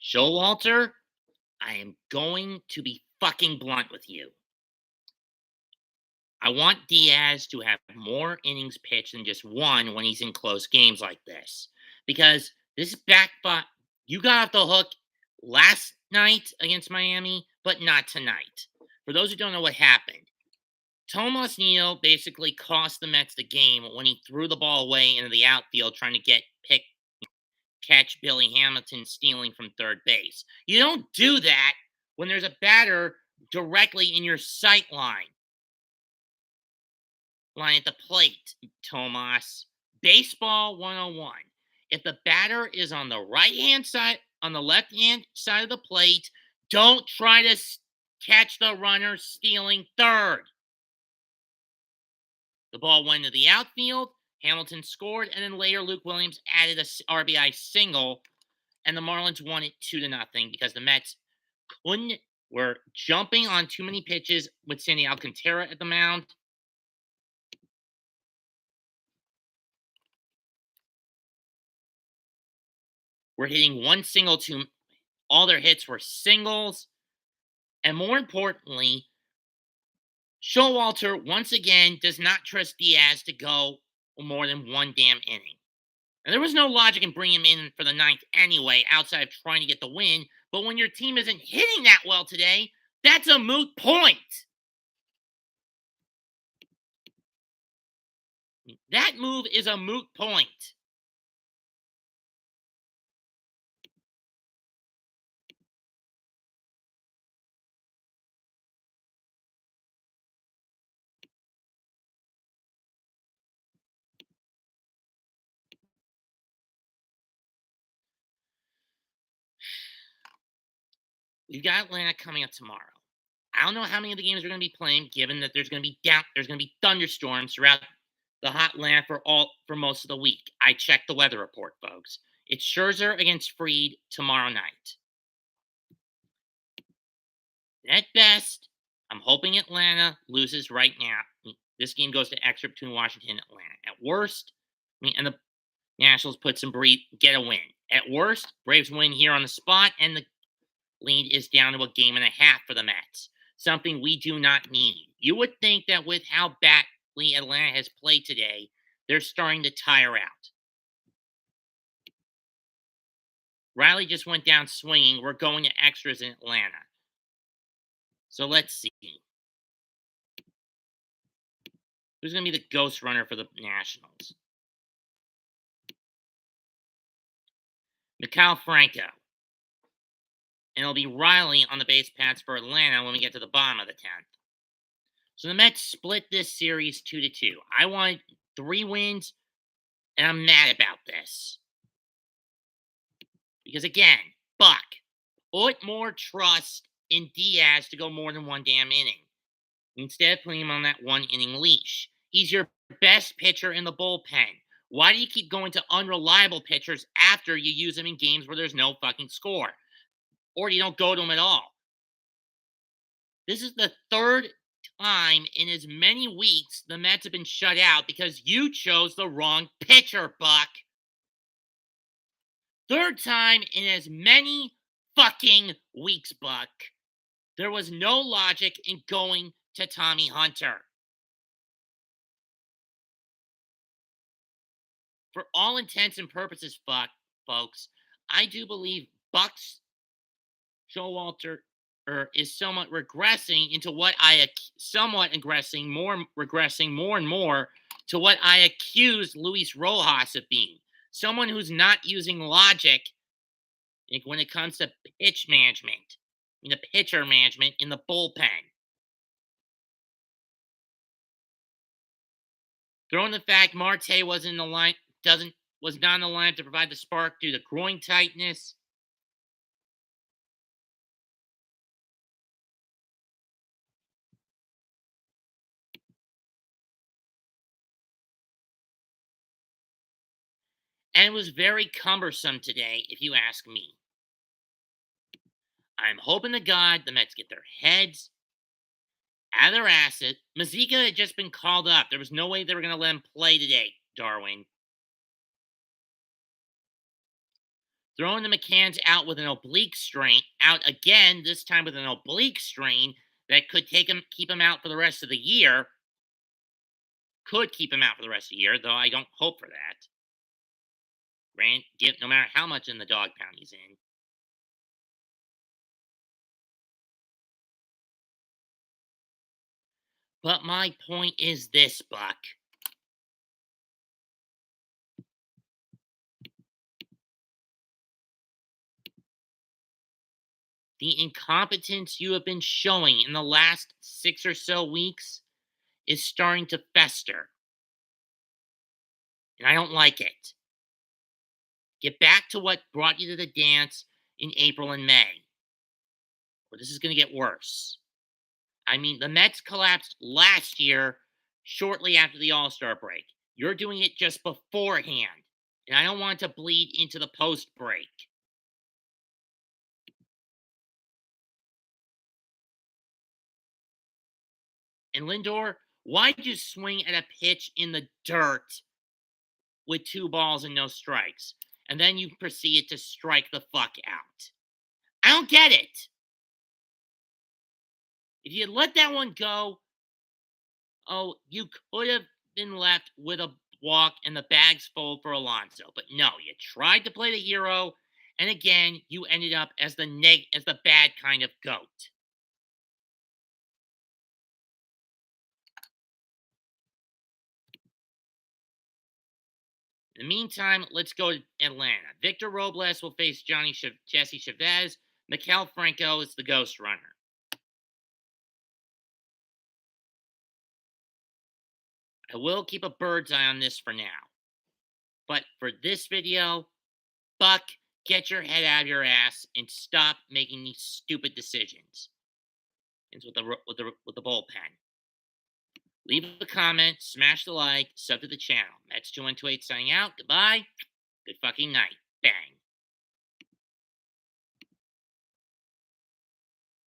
Showalter, I am going to be fucking blunt with you. I want Diaz to have more innings pitched than just one when he's in close games like this. Because this back but you got off the hook last night against Miami, but not tonight. For those who don't know what happened, Tomas Nino basically cost the Mets the game when he threw the ball away into the outfield trying to catch Billy Hamilton stealing from third base. You don't do that when there's a batter directly in your sight line at the plate, Tomas. Baseball 101. If the batter is on the on the left hand side of the plate, don't try to catch the runner stealing third. The ball went to the outfield. Hamilton scored, and then later Luke Williams added a RBI single, and the Marlins won it 2-0 because the Mets were jumping on too many pitches with Sandy Alcantara at the mound. We're hitting one single to all their hits were singles. And more importantly, Showalter once again does not trust Diaz to go more than one damn inning. And there was no logic in bringing him in for the ninth anyway, outside of trying to get the win. But when your team isn't hitting that well today, that's a moot point. That move is a moot point. We've got Atlanta coming up tomorrow. I don't know how many of the games we're going to be playing, given that there's going to be thunderstorms throughout the hot land for most of the week. I checked the weather report, folks. It's Scherzer against Fried tomorrow night. At best, I'm hoping Atlanta loses right now. This game goes to extra between Washington and Atlanta. At worst, and the Nationals get a win. At worst, Braves win here on the spot, and the lead is down to a game and a half for the Mets. Something we do not need. You would think that with how badly Atlanta has played today, they're starting to tire out. Riley just went down swinging. We're going to extras in Atlanta. So let's see. Who's going to be the ghost runner for the Nationals? Mikhail Franco. And it'll be Riley on the base paths for Atlanta when we get to the bottom of the 10th. So the Mets split this series 2-2. I wanted 3 wins, and I'm mad about this. Because again, Buck, put more trust in Diaz to go more than one damn inning, instead of putting him on that one inning leash. He's your best pitcher in the bullpen. Why do you keep going to unreliable pitchers after you use them in games where there's no fucking score? Or you don't go to them at all? This is the third time in as many weeks the Mets have been shut out because you chose the wrong pitcher, Buck. Third time in as many fucking weeks, Buck. There was no logic in going to Tommy Hunter. For all intents and purposes, folks, I do believe Buck's Showalter is somewhat regressing into what regressing more and more to what I accused Luis Rojas of being. Someone who's not using logic when it comes to pitcher management in the bullpen. Throwing the fact Marte was not in the line to provide the spark due to groin tightness. And it was very cumbersome today, if you ask me. I'm hoping to God the Mets get their heads out of their asses. Mazika had just been called up. There was no way they were going to let him play today, Darwin. Throwing the McCanns out with an oblique strain, out again, this time with an oblique strain that could keep him out for the rest of the year. Could keep him out for the rest of the year, though I don't hope for that. No matter how much in the dog pound he's in. But my point is this, Buck. The incompetence you have been showing in the last 6 or so weeks is starting to fester. And I don't like it. Get back to what brought you to the dance in April and May, or this is going to get worse. I mean, the Mets collapsed last year shortly after the All Star break. You're doing it just beforehand. And I don't want it to bleed into the post break. And Lindor, why'd you swing at a pitch in the dirt with 2 balls and no strikes? And then you proceeded to strike the fuck out. I don't get it. If you had let that one go, oh, you could have been left with a walk and the bags full for Alonso. But no, you tried to play the hero, and again, you ended up as the bad kind of goat. In the meantime, let's go to Atlanta. Victor Robles will face Jesse Chavez. Maikel Franco is the ghost runner. I will keep a bird's eye on this for now. But for this video, Buck, get your head out of your ass and stop making these stupid decisions. It's with the bullpen. Leave a comment, smash the like, sub to the channel. Mets 2128 signing out. Goodbye. Good fucking night. Bang.